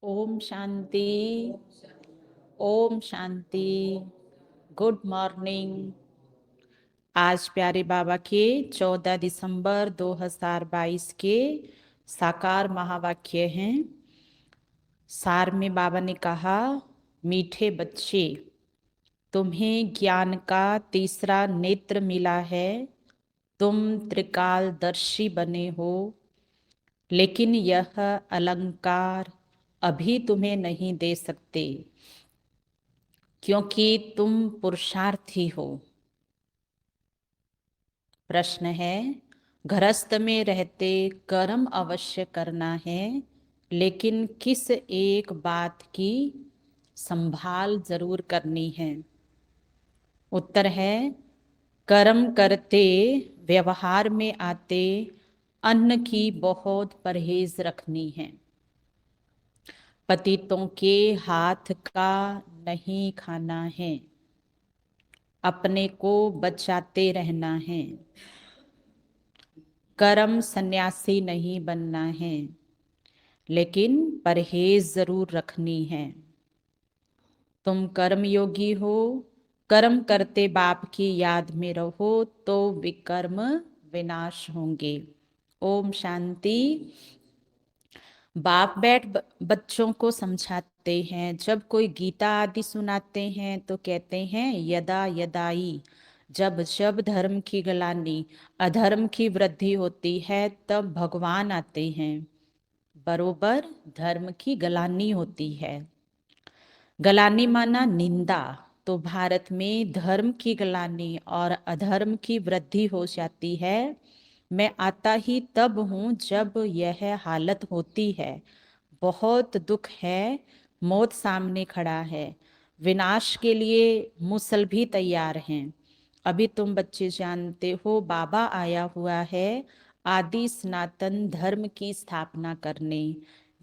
Om Shanti. Om Shanti. Good morning. आज प्यारे बाबा के 14 दिसंबर 2022 के साकार महावाक्य हैं। सार में बाबा ने कहा, मीठे बच्चे, तुम्हें ज्ञान का तीसरा नेत्र मिला है। तुम त्रिकालदर्शी बने हो, लेकिन यह अलंकार अभी तुम्हें नहीं दे सकते, क्योंकि तुम पुरुषार्थी हो। प्रश्न है, गृहस्थ में रहते कर्म अवश्य करना है, लेकिन किस एक बात की संभाल जरूर करनी है? उत्तर है, कर्म करते व्यवहार में आते अन्न की बहुत परहेज रखनी है। पतितों के हाथ का नहीं खाना है, अपने को बचाते रहना है। कर्म सन्यासी नहीं बनना है, लेकिन परहेज जरूर रखनी है। तुम कर्म योगी हो, कर्म करते बाप की याद में रहो तो विकर्म विनाश होंगे। ओम शांति। बाप बैठ बच्चों को समझाते हैं। जब कोई गीता आदि सुनाते हैं तो कहते हैं, यदा यदाई, जब जब धर्म की गलानी, अधर्म की वृद्धि होती है, तब भगवान आते हैं। बरोबर धर्म की गलानी होती है। गलानी माना निंदा। तो भारत में धर्म की गलानी और अधर्म की वृद्धि हो जाती है। मैं आता ही तब हूँ जब यह हालत होती है। बहुत दुख है, मौत सामने खड़ा है, विनाश के लिए मुसल भी तैयार हैं। अभी तुम बच्चे जानते हो, बाबा आया हुआ है आदि सनातन धर्म की स्थापना करने।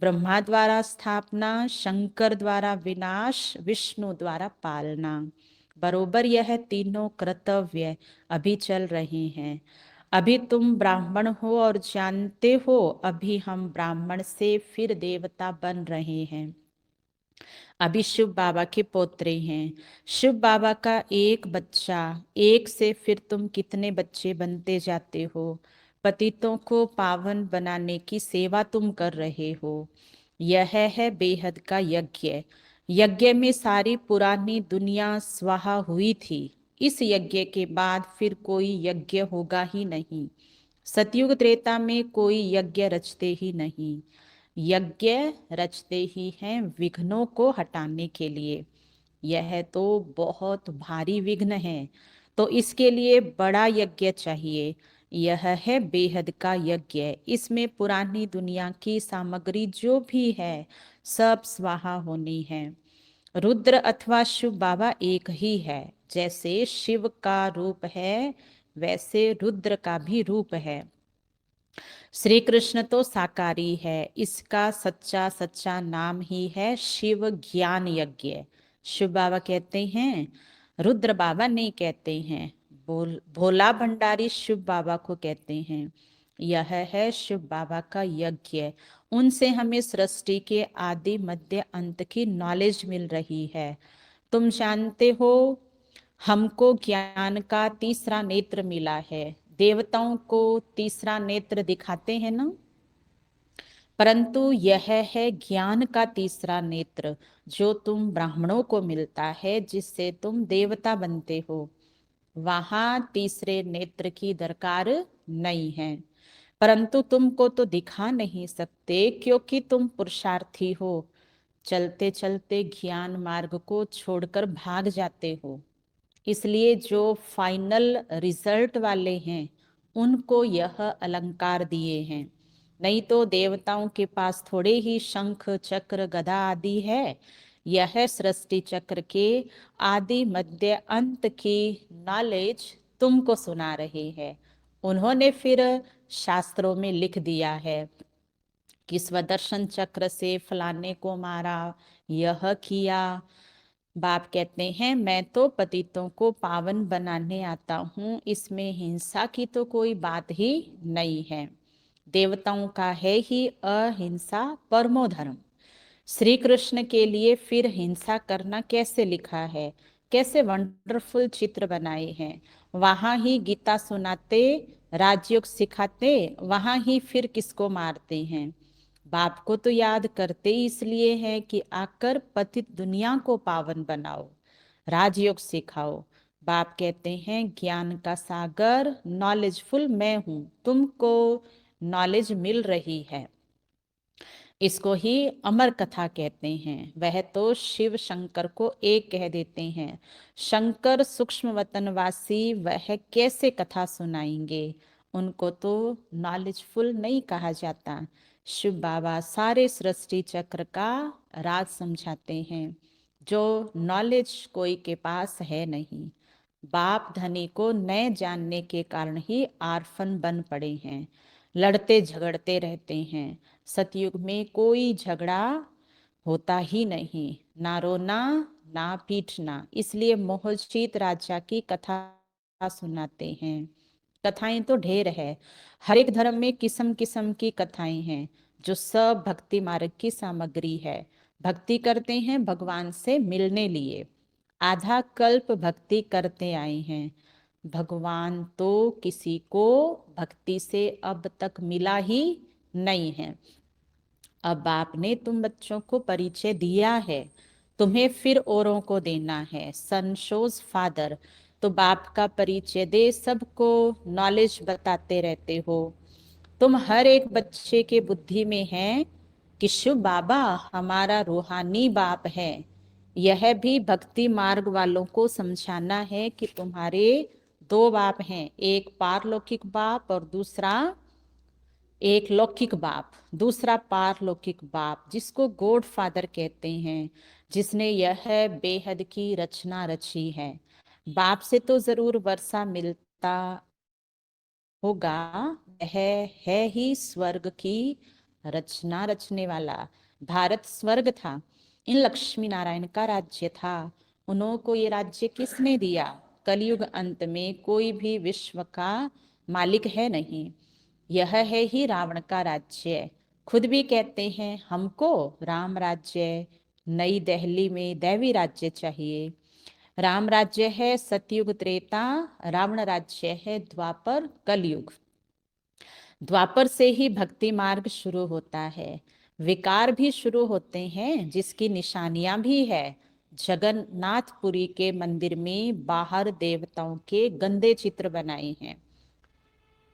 ब्रह्मा द्वारा स्थापना, शंकर द्वारा विनाश, विष्णु द्वारा पालना। बरोबर यह तीनों कर्तव्य अभी चल रहे हैं। अभी तुम ब्राह्मण हो और जानते हो, अभी हम ब्राह्मण से फिर देवता बन रहे हैं। अभी शिव बाबा के पोत्रे हैं। शिव बाबा का एक बच्चा, एक से फिर तुम कितने बच्चे बनते जाते हो। पतितों को पावन बनाने की सेवा तुम कर रहे हो। यह है बेहद का यज्ञ। यज्ञ में सारी पुरानी दुनिया स्वाहा हुई थी। इस यज्ञ के बाद फिर कोई यज्ञ होगा ही नहीं। सतयुग त्रेता में कोई यज्ञ रचते ही नहीं। यज्ञ रचते ही हैं विघ्नों को हटाने के लिए। यह तो बहुत भारी विघ्न है, तो इसके लिए बड़ा यज्ञ चाहिए। यह है बेहद का यज्ञ। इसमें पुरानी दुनिया की सामग्री जो भी है, सब स्वाहा होनी है। रुद्र अथवा शिव बाबा एक ही है। जैसे शिव का रूप है, वैसे रुद्र का भी रूप है। श्री कृष्ण तो साकारी है। इसका सच्चा सच्चा नाम ही है शिव ज्ञान यज्ञ। शिव बाबा कहते हैं, रुद्र बाबा नहीं कहते हैं। भोला भंडारी शिव बाबा को कहते हैं। यह है शिव बाबा का यज्ञ। उनसे हमें सृष्टि के आदि मध्य अंत की नॉलेज मिल रही है। तुम जानते हो, हमको ज्ञान का तीसरा नेत्र मिला है। देवताओं को तीसरा नेत्र दिखाते हैं ना, परंतु यह है ज्ञान का तीसरा नेत्र, जो तुम ब्राह्मणों को मिलता है, जिससे तुम देवता बनते हो। वहां तीसरे नेत्र की दरकार नहीं है, परंतु तुमको तो दिखा नहीं सकते, क्योंकि तुम पुरुषार्थी हो। चलते चलते ज्ञान मार्ग को छोड़कर भाग जाते हो। इसलिए जो फाइनल रिजल्ट वाले हैं, उनको यह अलंकार दिए हैं। नहीं तो देवताओं के पास थोड़े ही शंख चक्र गदा आदि है। यह सृष्टि चक्र के आदि मध्य अंत की नॉलेज तुमको सुना रहे हैं। उन्होंने फिर शास्त्रों में लिख दिया है कि स्वदर्शन चक्र से फलाने को मारा, यह किया। बाप कहते हैं, मैं तो पतितों को पावन बनाने आता हूँ, इसमें हिंसा की तो कोई बात ही नहीं है। देवताओं का है ही अहिंसा परमो धर्म। श्री कृष्ण के लिए फिर हिंसा करना कैसे लिखा है, कैसे वंडरफुल चित्र बनाए हैं। वहां ही गीता सुनाते, राजयोग सिखाते, वहां ही फिर किसको मारते हैं। बाप को तो याद करते इसलिए है कि आकर पतित दुनिया को पावन बनाओ, राजयोग सिखाओ। बाप कहते हैं ज्ञान का सागर नॉलेजफुल मैं हूं, तुमको नॉलेज मिल रही है। इसको ही अमर कथा कहते हैं। वह तो शिव शंकर को एक कह देते हैं। शंकर सूक्ष्म वतनवासी, वह कैसे कथा सुनाएंगे, उनको तो नॉलेजफुल नहीं कहा जाता। शिव बाबा सारे सृष्टि चक्र का राज समझाते हैं, जो नॉलेज कोई के पास है नहीं। बाप धनी को न जानने के कारण ही आर्फन बन पड़े हैं, लड़ते झगड़ते रहते हैं। सतयुग में कोई झगड़ा होता ही नहीं, ना रोना ना पीटना, इसलिए मोहजीत राजा की कथा सुनाते हैं। कथाएं तो ढेर है, हर एक धर्म में किस्म किस्म की कथाएं हैं, जो सब भक्ति मार्ग की सामग्री है। भक्ति करते हैं भगवान से मिलने लिए, आधा कल्प भक्ति करते आए हैं। भगवान तो किसी को भक्ति से अब तक मिला ही नहीं है। अब आपने तुम बच्चों को परिचय दिया है, तुम्हें फिर औरों को देना है। सन शोज फादर, तो बाप का परिचय दे सबको, नॉलेज बताते रहते हो। तुम हर एक बच्चे के बुद्धि में है कि शिव बाबा हमारा रूहानी बाप है। यह भी भक्ति मार्ग वालों को समझाना है कि तुम्हारे दो बाप हैं, एक पारलौकिक बाप और दूसरा एक लौकिक बाप, दूसरा पारलौकिक बाप, जिसको गॉड फादर कहते हैं, जिसने यह बेहद की रचना रची है। बाप से तो जरूर वर्षा मिलता होगा, वह है ही स्वर्ग की रचना रचने वाला। भारत स्वर्ग था, इन लक्ष्मी नारायण का राज्य था। उन्हों को ये राज्य किसने दिया। कलयुग अंत में कोई भी विश्व का मालिक है नहीं, यह है ही रावण का राज्य। खुद भी कहते हैं हमको राम राज्य, नई दिल्ली में दैवी राज्य चाहिए। राम राज्य है सतयुग त्रेता, रावण राज्य है द्वापर कलयुग। द्वापर से ही भक्ति मार्ग शुरू होता है, विकार भी शुरू होते हैं, जिसकी निशानियां भी है। जगन्नाथपुरी के मंदिर में बाहर देवताओं के गंदे चित्र बनाए हैं,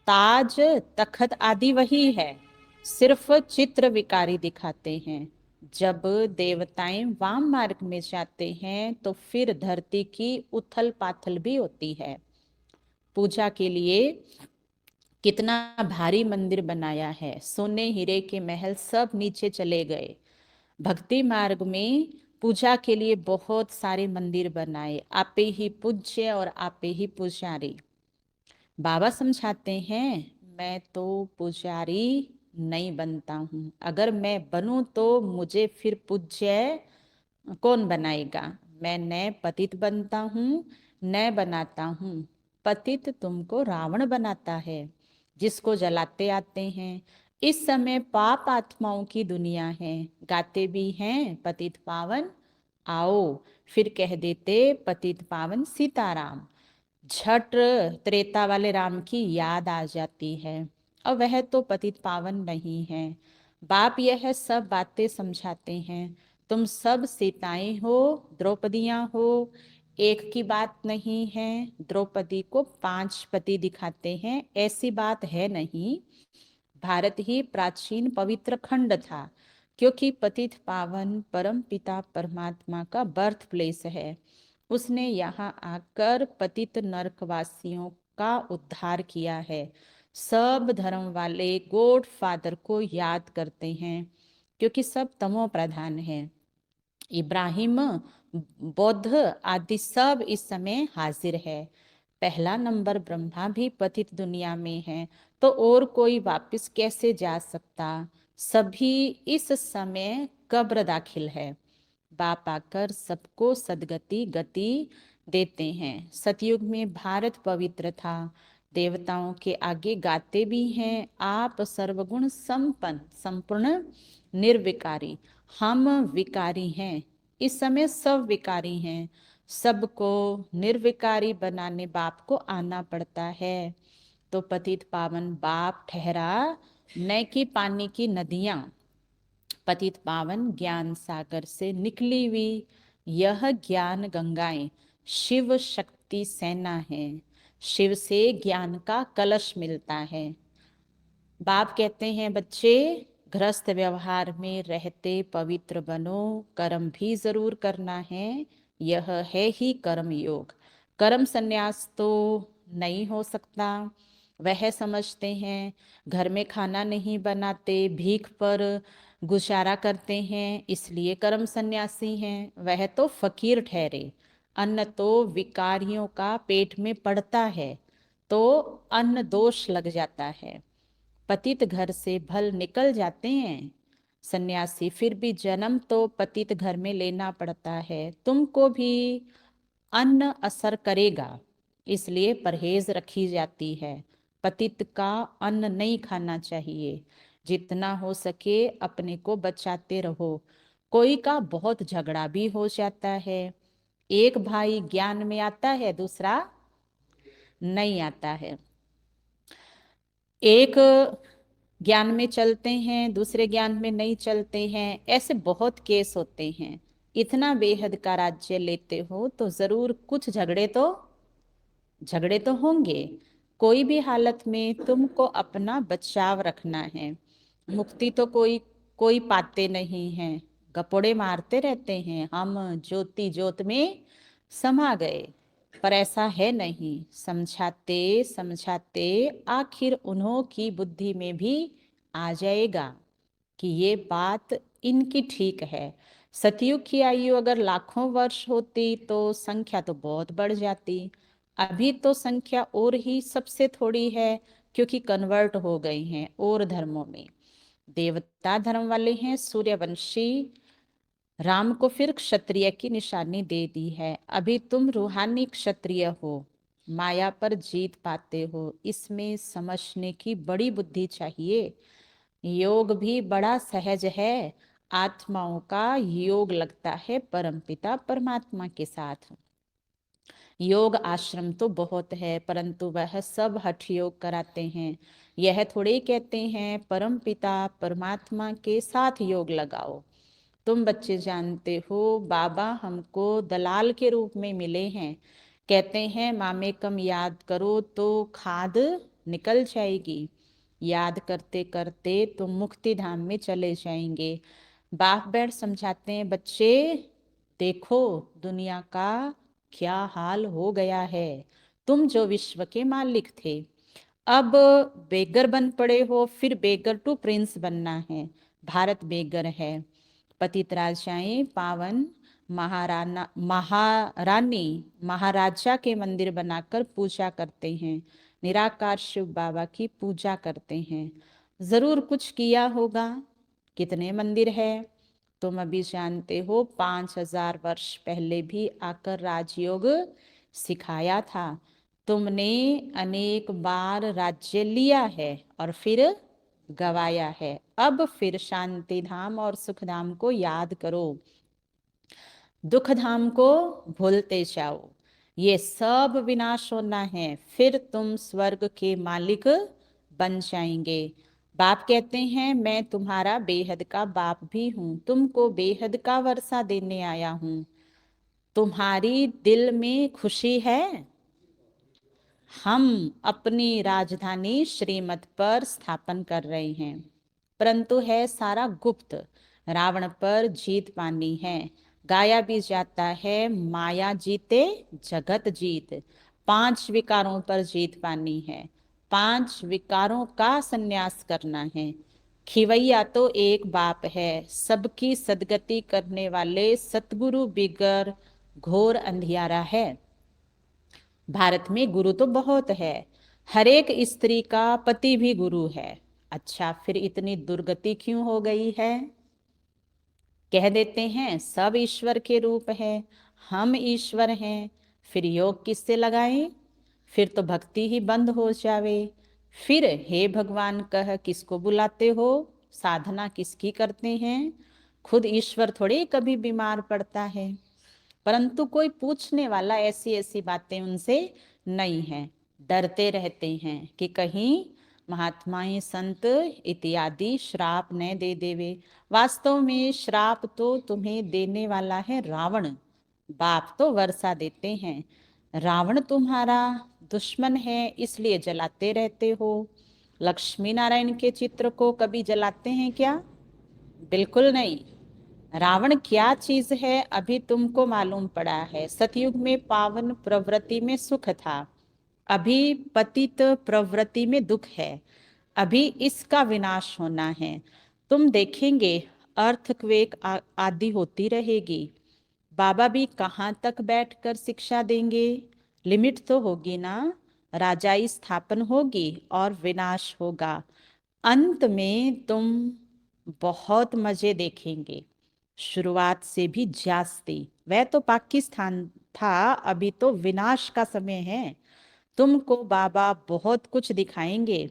ताज तखत आदि वही है, सिर्फ चित्र विकारी दिखाते हैं। जब देवताएं वाम मार्ग में जाते हैं तो फिर धरती की उथल पाथल भी होती है। पूजा के लिए कितना भारी मंदिर बनाया है, सोने हीरे के महल सब नीचे चले गए। भक्ति मार्ग में पूजा के लिए बहुत सारे मंदिर बनाए, आपे ही पूज्य और आपे ही पुजारी। बाबा समझाते हैं मैं तो पुजारी नहीं बनता हूँ, अगर मैं बनूं तो मुझे फिर पूज्य कौन बनाएगा। मैं न पतित बनता हूँ न बनाता हूँ, पतित तुमको रावण बनाता है, जिसको जलाते आते हैं। इस समय पाप आत्माओं की दुनिया है, गाते भी हैं पतित पावन आओ, फिर कह देते पतित पावन सीताराम। झट त्रेता वाले राम की याद आ जाती है, और वह तो पतित पावन नहीं है। बाप यह सब बातें समझाते हैं, तुम सब सीताएं हो, द्रौपदियां हो, एक की बात नहीं है। द्रौपदी को 5 पति दिखाते हैं, ऐसी बात है नहीं। भारत ही प्राचीन पवित्र खंड था, क्योंकि पतित पावन परम पिता परमात्मा का बर्थ प्लेस है। उसने यहाँ आकर पतित नरकवासियों का उद्धार किया है। सब धर्म वाले गॉड फादर को याद करते हैं, क्योंकि सब तमो प्रधान है। इब्राहिम, बौद्ध आदि सब इस समय हाजिर है। पहला नंबर ब्रह्मा भी पतित दुनिया में है, तो और कोई वापस कैसे जा सकता। सभी इस समय कब्र दाखिल है। बाप आकर सबको सदगति गति देते हैं। सतयुग में भारत पवित्र था, देवताओं के आगे गाते भी हैं आप सर्वगुण संपन्न संपूर्ण निर्विकारी। हम विकारी हैं, इस समय सब विकारी हैं, सबको निर्विकारी बनाने बाप को आना पड़ता है। तो पतित पावन बाप ठहरा न कि पानी की नदियां, पतित पावन ज्ञान सागर से निकली हुई यह ज्ञान गंगाएं शिव शक्ति सेना है। शिव से ज्ञान का कलश मिलता है। बाप कहते हैं बच्चे, गृहस्थ व्यवहार में रहते पवित्र बनो, कर्म भी जरूर करना है, यह है ही कर्म योग। कर्म संन्यास तो नहीं हो सकता। वह समझते हैं घर में खाना नहीं बनाते, भीख पर गुजारा करते हैं, इसलिए कर्म सन्यासी हैं। वह तो फकीर ठहरे। अन्न तो विकारियों का पेट में पड़ता है तो अन्न दोष लग जाता है। पतित घर से भल निकल जाते हैं सन्यासी, फिर भी जन्म तो पतित घर में लेना पड़ता है। तुमको भी अन्न असर करेगा, इसलिए परहेज रखी जाती है। पतित का अन्न नहीं खाना चाहिए। जितना हो सके अपने को बचाते रहो। कोई का बहुत झगड़ा भी हो जाता है। एक भाई ज्ञान में आता है, दूसरा नहीं आता है। एक ज्ञान में चलते हैं, दूसरे ज्ञान में नहीं चलते हैं, ऐसे बहुत केस होते हैं। इतना बेहद का राज्य लेते हो तो जरूर कुछ झगड़े तो होंगे। कोई भी हालत में तुमको अपना बचाव रखना है। मुक्ति तो कोई कोई पाते नहीं है, गपोड़े मारते रहते हैं हम ज्योति ज्योत में समा गए, पर ऐसा है नहीं। समझाते समझाते आखिर उन्हों की बुद्धि में भी आ जाएगा कि ये बात इनकी ठीक है। सतयुग की आयु अगर लाखों वर्ष होती तो संख्या तो बहुत बढ़ जाती। अभी तो संख्या और ही सबसे थोड़ी है, क्योंकि कन्वर्ट हो गई हैं और धर्मों में। देवता धर्म वाले हैं सूर्यवंशी, राम को फिर क्षत्रिय की निशानी दे दी है। अभी तुम रूहानी क्षत्रिय हो, माया पर जीत पाते हो। इसमें समझने की बड़ी बुद्धि चाहिए। योग भी बड़ा सहज है। आत्माओं का योग लगता है परमपिता परमात्मा के साथ। योग आश्रम तो बहुत है, परंतु वह सब हठ योग कराते हैं। यह थोड़े कहते हैं परम पिता परमात्मा के साथ योग लगाओ। तुम बच्चे जानते हो बाबा हमको दलाल के रूप में मिले हैं। कहते हैं मामे कम याद करो तो खाद निकल जाएगी। याद करते करते तुम मुक्ति धाम में चले जाएंगे। बाप बैठ समझाते हैं बच्चे, देखो दुनिया का क्या हाल हो गया है। तुम जो विश्व के मालिक थे, अब बेगर बन पड़े हो, फिर बेगर टू प्रिंस बनना है। भारत बेगर है। पतित राजाएं पावन महारानी महाराजा के मंदिर बनाकर पूजा करते हैं। निराकार शिव बाबा की पूजा करते हैं। जरूर कुछ किया होगा। कितने मंदिर है तुम अभी जानते हो। 5000 वर्ष पहले भी आकर राजयोग सिखाया था। तुमने अनेक बार राज्य लिया है और फिर गवाया है। अब फिर शांति धाम और सुख धाम को याद करो, दुख धाम को भूलते जाओ। ये सब विनाश होना है, फिर तुम स्वर्ग के मालिक बन जाएंगे। बाप कहते हैं मैं तुम्हारा बेहद का बाप भी हूं, तुमको बेहद का वर्षा देने आया हूं। तुम्हारी दिल में खुशी है। हम अपनी राजधानी श्रीमत पर स्थापन कर रहे हैं, परंतु है सारा गुप्त। रावण पर जीत पानी है। गाया भी जाता है माया जीते जगत जीत। 5 विकारों पर जीत पानी है। 5 विकारों का संन्यास करना है। खिवैया तो एक बाप है, सबकी सदगति करने वाले सतगुरु बिगर घोर अंधियारा है। भारत में गुरु तो बहुत है, हर एक स्त्री का पति भी गुरु है। अच्छा, फिर इतनी दुर्गति क्यों हो गई है। कह देते हैं सब ईश्वर के रूप है, हम ईश्वर हैं, फिर योग किससे लगाएं। फिर तो भक्ति ही बंद हो जावे। फिर हे भगवान कह किसको बुलाते हो, साधना किसकी करते हैं। खुद ईश्वर थोड़े कभी बीमार पड़ता है, परंतु कोई पूछने वाला ऐसी ऐसी बातें उनसे नहीं है। डरते रहते हैं कि कहीं महात्माएं संत इत्यादि श्राप न दे देवे। वास्तव में श्राप तो तुम्हें देने वाला है रावण। बाप तो वर्षा देते हैं, रावण तुम्हारा दुश्मन है, इसलिए जलाते रहते हो। लक्ष्मी नारायण के चित्र को कभी जलाते हैं क्या? बिल्कुल नहीं। रावण क्या चीज है अभी तुमको मालूम पड़ा है। सतयुग में पावन प्रवृत्ति में सुख था, अभी पतित प्रवृत्ति में दुख है। अभी इसका विनाश होना है। तुम देखेंगे अर्थक्वेक आदि होती रहेगी। बाबा भी कहाँ तक बैठकर शिक्षा देंगे? लिमिट तो होगी ना। राजाई स्थापन होगी और विनाश होगा। अंत में तुम बहुत मजे देखेंगे, शुरुआत से भी जास्ती। वह तो पाकिस्तान था, अभी तो विनाश का समय है। तुमको बाबा बहुत कुछ दिखाएंगे।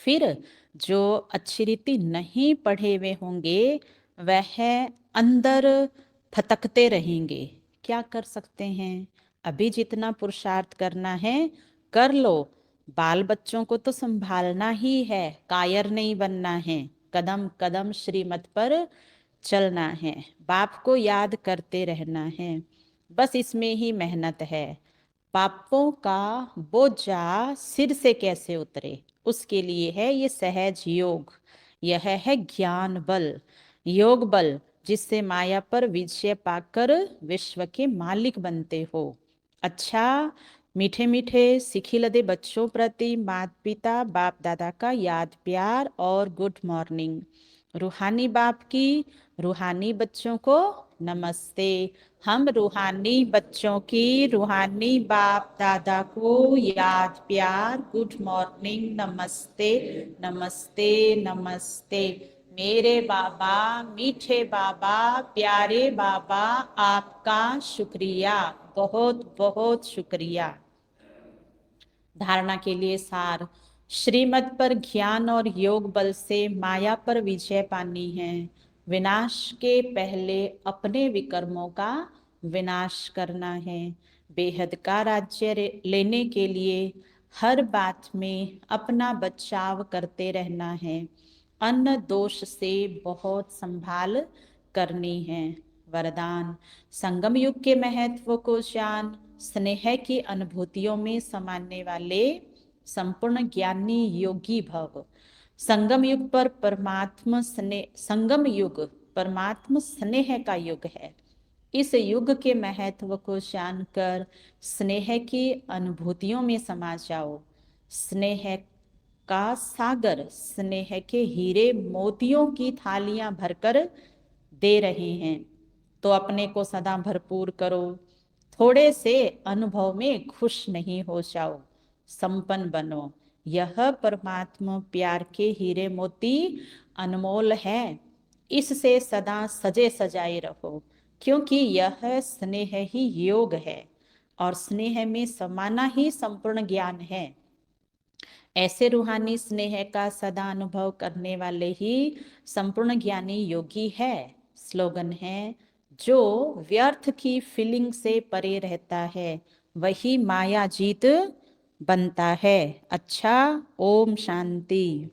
फिर जो अच्छी रीति नहीं पढ़े हुए होंगे वह अंदर फटकते रहेंगे। क्या कर सकते हैं? अभी जितना पुरुषार्थ करना है कर लो। बाल बच्चों को तो संभालना ही है, कायर नहीं बनना है। कदम कदम श्रीमत पर चलना है, बाप को याद करते रहना है। बस इसमें ही मेहनत है। पापों का बोझा सिर से कैसे उतरे, उसके लिए है ये सहज योग। यह है ज्ञान बल, योग बल, जिससे माया पर विजय पाकर विश्व के मालिक बनते हो। अच्छा, मीठे मीठे सिखिलदे बच्चों प्रति माता पिता बाप दादा का याद प्यार और गुड मॉर्निंग। रूहानी बाप की रूहानी बच्चों को नमस्ते। हम रूहानी बच्चों की रूहानी बाप दादा को याद प्यार गुड मॉर्निंग, नमस्ते नमस्ते नमस्ते। मेरे बाबा, मीठे बाबा, प्यारे बाबा, आपका शुक्रिया, बहुत बहुत शुक्रिया। धारणा के लिए सार। श्रीमत पर ज्ञान और योग बल से माया पर विजय पानी है। विनाश के पहले अपने विकर्मों का विनाश करना है। बेहद का राज्य लेने के लिए हर बात में अपना बचाव करते रहना है। अन्न दोष से बहुत संभाल करनी है। वरदान। संगम युग के महत्व को जान, स्नेह की अनुभूतियों में समाने वाले संपूर्ण ज्ञानी योगी भव। संगम युग पर परमात्मा स्नेह, संगम युग परमात्मा स्नेह का युग है। इस युग के महत्व को जानकर स्नेह की अनुभूतियों में समा जाओ। स्नेह का सागर स्नेह के हीरे मोतियों की थालियां भरकर दे रहे हैं, तो अपने को सदा भरपूर करो। थोड़े से अनुभव में खुश नहीं हो जाओ, संपन्न बनो। यह परमात्मा प्यार के हीरे मोती अनमोल है। इससे सदा सजे सजाए रहो, क्योंकि यह स्नेह ही योग है और स्नेह में समाना ही संपूर्ण ज्ञान है। ऐसे रूहानी स्नेह का सदा अनुभव करने वाले ही संपूर्ण ज्ञानी योगी है। स्लोगन है, जो व्यर्थ की फीलिंग से परे रहता है वही माया जीत बनता है। अच्छा, ओम शांति।